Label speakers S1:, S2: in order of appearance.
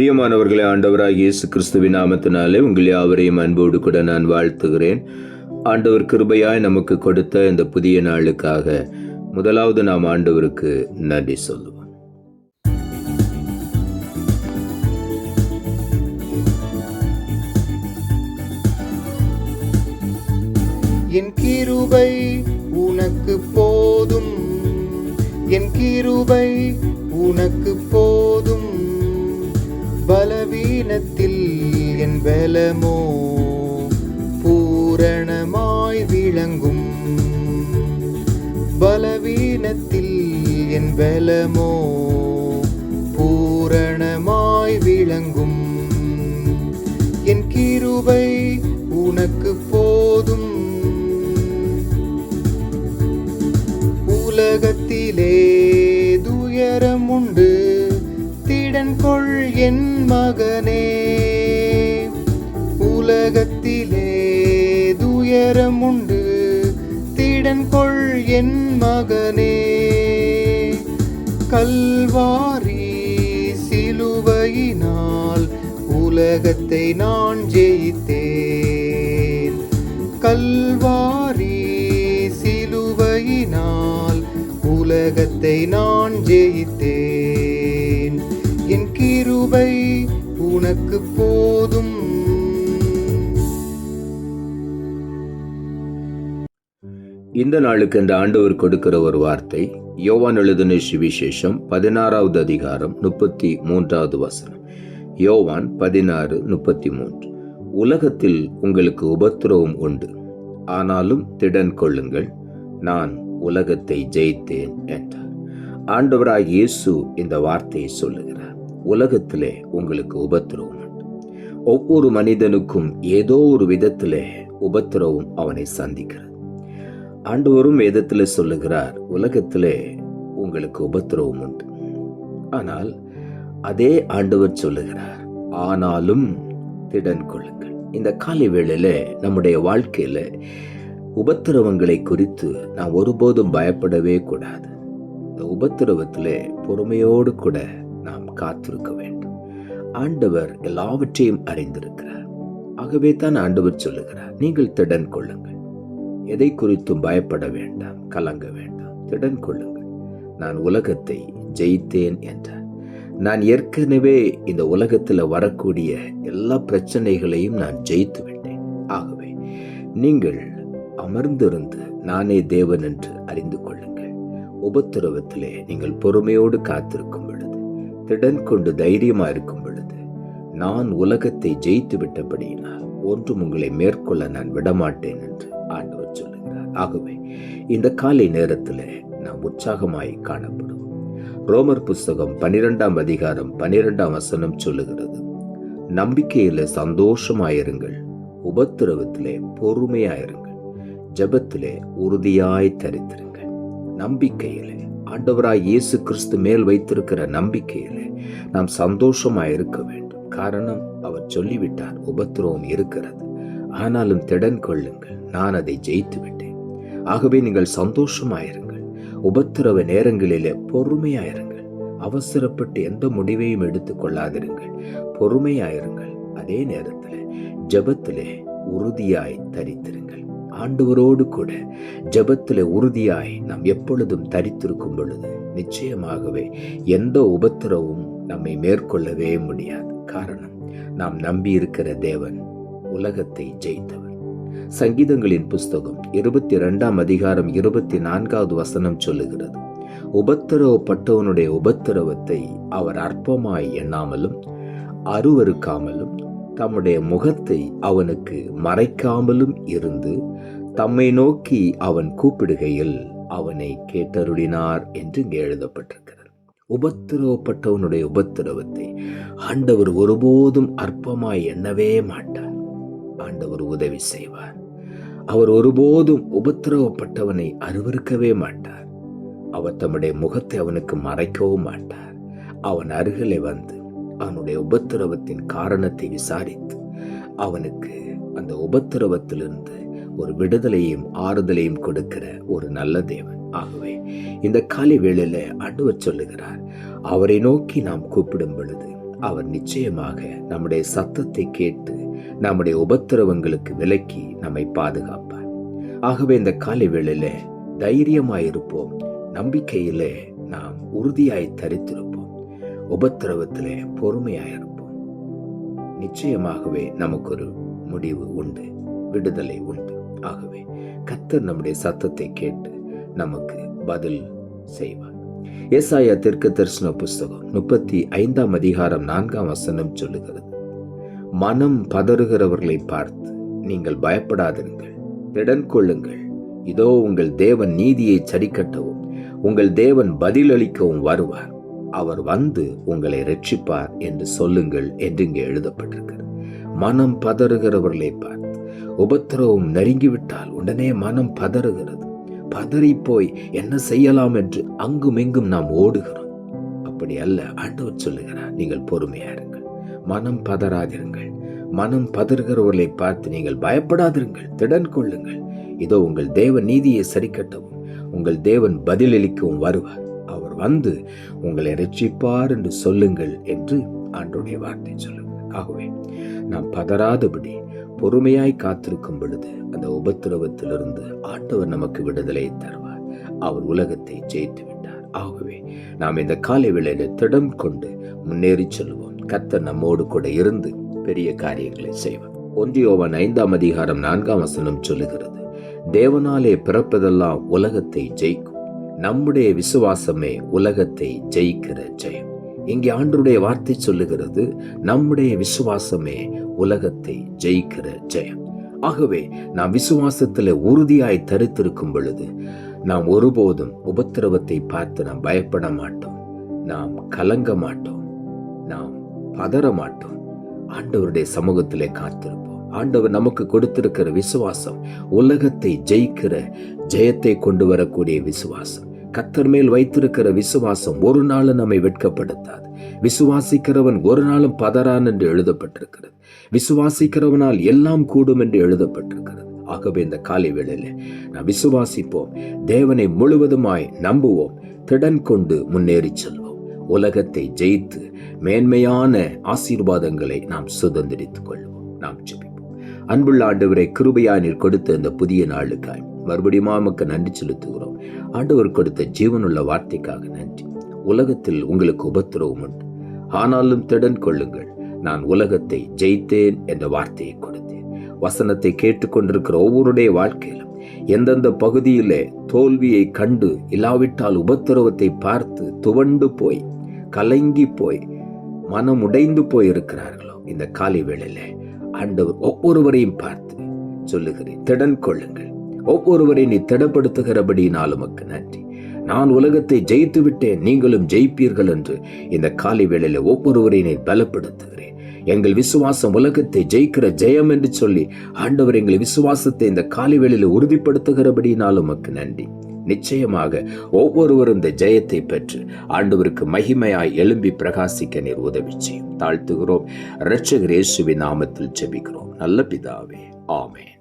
S1: பிரியமானவர்களே, ஆண்டவராகிய இயேசு கிறிஸ்துவின் நாமத்தினாலே உங்கள் யாவரையும் அன்போடு கூட நான் வாழ்த்துகிறேன். ஆண்டவர் கிருபையாய் நமக்கு கொடுத்த இந்த புதிய நாளுக்காக முதலாவது நாம் ஆண்டவருக்கு நன்றி சொல்லுவோம்.
S2: என் கிருபை உனக்கு போதும், என் கிருபை உனக்கு போதும். பலவீனத்தில் என் பலமோ பூரணமாய் விளங்கும். பலவீனத்தில் என் பலமோ பூரணமாய் விளங்கும். என் கிருபை உனக்கு போதும். உலகத்திலே துயரம் உண்டு, திடன் கொள் என் மகனே. உலகத்திலே துயரம் உண்டு, திடன் கொள் என் மகனே. கல்வாரி சிலுவையினால் உலகத்தை நான் ஜெயித்தேன். கல்வாரி சிலுவையினால் உலகத்தை நான் ஜெயித்தேன். என் கிருபை உனக்கு போதும்.
S1: இந்த நாளுக்கு இந்த ஆண்டவர் கொடுக்கிற ஒரு வார்த்தை யோவான் எழுதின சுவிசேஷம் 16வது அதிகாரம் 33வது வசனம். யோவான் 16:33. உலகத்தில் உங்களுக்கு உபத்திரவம் உண்டு, ஆனாலும் திடன் கொள்ளுங்கள், நான் உலகத்தை ஜெயித்தேன் என்றார். ஆண்டவராய் இயேசு இந்த வார்த்தையை சொல்லுகிறார். உலகத்திலே உங்களுக்கு உபத்திரவம் உண்டு. ஒவ்வொரு மனிதனுக்கும் ஏதோ ஒரு விதத்திலே உபத்திரவம் அவனை சந்திக்கிறது. ஆண்டவரும் வேதத்திலே சொல்லுகிறார், உலகத்திலே உங்களுக்கு உபத்திரவம் உண்டு. ஆனால் அதே ஆண்டவர் சொல்லுகிறார், ஆனாலும் திடன் கொள்ளுங்கள். இந்த காலை வேளையில நம்முடைய வாழ்க்கையில உபத்திரவங்களை குறித்து நாம் ஒருபோதும் பயப்படவே கூடாது. இந்த உபத்திரவத்திலே பொறுமையோடு கூட நாம் காத்திருக்க வேண்டும். ஆண்டவர் எல்லாவற்றையும் அறிந்திருக்கிறார். ஆகவே தான் ஆண்டவர் சொல்லுகிறார், நீங்கள் திடன் கொள்ளுங்கள், எதை குறித்தும் பயப்பட வேண்டாம், கலங்க வேண்டாம், திடன் கொள்ளுங்கள், நான் உலகத்தை ஜெயித்தேன் என்றார். நான் ஏற்கனவே இந்த உலகத்தில் வரக்கூடிய எல்லா பிரச்சனைகளையும் நான் ஜெயித்து விட்டேன். ஆகவே நீங்கள் அமர்ந்திருந்து நானே தேவன் என்று அறிந்து கொள்ளுங்கள். உபத்திரவத்திலே நீங்கள் பொறுமையோடு காத்திருக்கும் பொழுது, திடன் கொண்டு தைரியமா இருக்கும் பொழுது, நான் உலகத்தை ஜெயித்து விட்டபடியினால் ஒன்றும் உங்களை மேற்கொள்ள நான் விடமாட்டேன் என்று ஆண்டவர் சொல்லுகிறார். ஆகவே இந்த காலை நேரத்திலே நாம் உற்சாகமாய் காணப்படுவோம். ரோமர் புஸ்தகம் 12ஆம் அதிகாரம் 12ஆம் வசனம் சொல்லுகிறது, நம்பிக்கையில சந்தோஷமாயிருங்கள், உபத்திரவத்திலே பொறுமையாயிருங்கள், ஜெபத்திலே உறுதியாய் தரித்திருங்கள். நம்பிக்கையிலே, ஆண்டவராய் இயேசு கிறிஸ்து மேல் வைத்திருக்கிற நம்பிக்கையிலே நாம் சந்தோஷமாய் இருக்க வேண்டும். காரணம், அவர் சொல்லிவிட்டார், உபத்திரவம் இருக்கிறது, ஆனாலும் திடன் கொள்ளுங்கள், நான் அதை ஜெயித்து விட்டேன். ஆகவே நீங்கள் சந்தோஷமாயிருங்கள். உபத்திரவ நேரங்களிலே பொறுமையாயிருங்கள். அவசரப்பட்டு எந்த முடிவையும் எடுத்துக் கொள்ளாதிருங்கள், பொறுமையாயிருங்கள். அதே நேரத்தில் ஜெபத்திலே உறுதியாய் தரித்திருங்கள். ஆண்டவரோடு கூட ஜெபத்திலே உறுதியாய் நாம் எப்பொழுதும் தரித்திருக்கும் பொழுது நிச்சயமாகவே எந்த உபத்திரவும் நம்மை மேற்கொள்ளவே முடியாது. காரணம், நாம் நம்பி இருக்கிற தேவன் உலகத்தை ஜெயித்தவர். சங்கீதங்களின் புஸ்தகம் 22ஆம் அதிகாரம் 24வது வசனம் சொல்லுகிறது, உபத்திரவப்பட்டவனுடைய உபத்திரவத்தை அவர் அற்பமாய் எண்ணாமலும் அருவருக்காமலும் தம்முடைய முகத்தை அவனுக்கு மறைக்காமலும் இருந்து தம்மை நோக்கி அவன் கூப்பிடுகையில் அவனை கேட்டருளினார் என்று இங்கே எழுதப்பட்டிருக்கிறது. உபத்திரவப்பட்டவனுடைய உபத்திரவத்தை ஆண்டவர் ஒருபோதும் அற்பமாய் எண்ணவே மாட்டார். ஆண்டவர் உதவி செய்வார். அவர் ஒருபோதும் உபத்திரவப்பட்டவனை அருவருக்கவே மாட்டார். அவர் தம்முடைய முகத்தை அவனுக்கு மறைக்கவும் மாட்டார். அவன் அருகிலே வந்து அவனுடைய உபத்திரவத்தின் காரணத்தை விசாரித்து அவனுக்கு அந்த உபத்திரவத்திலிருந்து ஒரு விடுதலையும் ஆறுதலையும் கொடுக்கிற ஒரு நல்ல தேவன். ஆகவே இந்த காலை வேளையில ஆண்டவர் சொல்லுகிறார், அவரை நோக்கி நாம் கூப்பிடும் பொழுது அவர் நிச்சயமாக நம்முடைய சத்தத்தை கேட்டு நம்முடைய உபத்திரவங்களுக்கு விலக்கி நம்மை பாதுகாப்பார். ஆகவே இந்த காலை வேளையில தைரியமாயிருப்போம், நம்பிக்கையிலே நாம் உறுதியாய் தரித்திருப்போம், உபத்திரவத்திலே பொறுமையாயிருப்போம். நிச்சயமாகவே நமக்கு ஒரு முடிவு உண்டு, விடுதலை உண்டு. ஆகவே கர்த்தர் நம்முடைய சத்தத்தை கேட்டு நமக்கு பதில் செய்வார். ஏசாயா தீர்க்கதரிசன புஸ்தகம் 35 அதிகாரம் 4 சொல்லுகிறது, மனம் பதறுகிறவர்களை பார்த்து நீங்கள் பயப்படாதிருங்கள், திடன் கொள்ளுங்கள். இதோ உங்கள் தேவன் நீதியை சரிக்கட்டவும் உங்கள் தேவன் பதிலளிக்கவும் வருவார். அவர் வந்து உங்களை ரட்சிப்பார் என்று சொல்லுங்கள் என்று இங்கே எழுதப்பட்டிருக்கிறது. மனம் பதறுகிறவர்களை பார்த்து, உபத்திரவம் நெருங்கிவிட்டால் உடனே மனம் பதறுகிறது. பதறி போய் என்ன செய்யலாம் என்று அங்கும் இங்கும் நாம் ஓடுகிறோம். அப்படி அல்ல, ஆண்டவர் சொல்லுகிறார், நீங்கள் பொறுமையா இருங்கள், மனம் பதறாதிருங்கள். மனம் பதறுகிறவர்களை பார்த்து நீங்கள் பயப்படாதிருங்கள், திடன் கொள்ளுங்கள். இதோ உங்கள் தேவன் நீதியை சரிக்கட்டவும் உங்கள் தேவன் பதிலளிக்கவும் வருவார். அவர் வந்து உங்களை ரட்சிப்பார் என்று சொல்லுங்கள் என்று ஆண்டவருடைய வார்த்தை சொல்லுங்கள். ஆகவே நாம் பதறாதபடி பொறுமையாய் காத்திருக்கும் பொழுது அந்த உபத்திரவத்திலிருந்து ஆண்டவர் நமக்கு விடுதலை தருவார். அவர் உலகத்தை ஜெயித்து விட்டார். ஆகவே நாம் இந்த காலை வேளையில திடம் கொண்டு முன்னேறி செல்வோம். கர்த்தர் நம்மோடு கூட இருந்து பெரிய காரியங்களை செய்வார். 1 யோவான் 5 அதிகாரம் 4 சொல்லுகிறது, தேவனாலே பிறப்பதெல்லாம் உலகத்தை ஜெயிக்கும், நம்முடைய விசுவாசமே உலகத்தை ஜெயிக்கிற ஜெயம். இங்கே ஆண்டவருடைய வார்த்தை சொல்லுகிறது, நம்முடைய விசுவாசமே உலகத்தை ஜெயிக்கிற ஜெயம். ஆகவே நாம் விசுவாசத்தில் உறுதியாய் தரித்திருக்கும் பொழுது நாம் ஒருபோதும் உபத்திரவத்தை பார்த்து நாம் பயப்பட மாட்டோம், நாம் கலங்க மாட்டோம், நாம் பதற மாட்டோம். ஆண்டவருடைய சமூகத்திலே காத்திருப்போம். ஆண்டவர் நமக்கு கொடுத்திருக்கிற விசுவாசம் உலகத்தை ஜெயிக்கிற ஜெயத்தை கொண்டு வரக்கூடிய விசுவாசம். கர்த்தர் மேல் வைத்திருக்கிற விசுவாசம் ஒரு நாளும் நம்மை வெட்கப்படுத்தாது. விசுவாசிக்கிறவன் ஒரு நாளும் பதறான் என்று எழுதப்பட்டிருக்கிறது. விசுவாசிக்கிறவனால் எல்லாம் கூடும் என்று எழுதப்பட்டிருக்கிறது. ஆகவே இந்த காலை வேளையில நாம் விசுவாசிப்போம், தேவனை முழுவதுமாய் நம்புவோம், திடன் கொண்டு முன்னேறி செல்வோம். உலகத்தை ஜெயித்து மேன்மையான ஆசீர்வாதங்களை நாம் சுதந்திரித்துக் கொள்வோம். நாம் ஜெபிப்போம். அன்புள்ள ஆண்டவரை, கிருபையாய் நீர் கொடுத்த இந்த புதிய நாளுக்காய் மறுபடியும் நமக்கு நன்றி செலுத்துகிறோம். ஆண்டவர் கொடுத்த ஜீவனுள்ள வார்த்தைக்காக நன்றி. உலகத்தில் உங்களுக்கு உபத்திரவம் உண்டு, ஆனாலும் திடன் கொள்ளுங்கள், நான் உலகத்தை ஜெயித்தேன் என்ற வார்த்தையை கொடுத்தேன். வசனத்தை கேட்டுக்கொண்டிருக்கிற ஒவ்வொருடைய வாழ்க்கையிலும் எந்தெந்த பகுதியிலே தோல்வியை கண்டு இல்லாவிட்டால் உபத்திரவத்தை பார்த்து துவண்டு போய் கலங்கி போய் மனம் உடைந்து போய் இருக்கிறார்களோ, இந்த காலை வேளையில ஆண்டவர் ஒவ்வொருவரையும் பார்த்து சொல்லுகிறேன், திடன் கொள்ளுங்கள். ஒவ்வொருவரை நீ திடப்படுத்துகிறபடியினால் உமக்கு நன்றி. நான் உலகத்தை ஜெயித்து விட்டேன், நீங்களும் ஜெயிப்பீர்கள் என்று இந்த காலை வேளையில ஒவ்வொருவரை நீ பலப்படுத்துகிறேன். எங்கள் விசுவாசம் உலகத்தை ஜெயிக்கிற ஜெயம் என்று சொல்லி ஆண்டவர் எங்கள் விசுவாசத்தை இந்த காலை வேளையில உறுதிப்படுத்துகிறபடியினால் உமக்கு நன்றி. நிச்சயமாக ஒவ்வொருவரும் இந்த ஜெயத்தை பெற்று ஆண்டவருக்கு மகிமையாய் எழும்பி பிரகாசிக்க நீர் உதவி செய்யும். தாழ்த்துகிறோம். இரட்சகர் இயேசுவின் நாமத்தில் ஜெபிக்கிறோம் நல்ல பிதாவே, ஆமென்.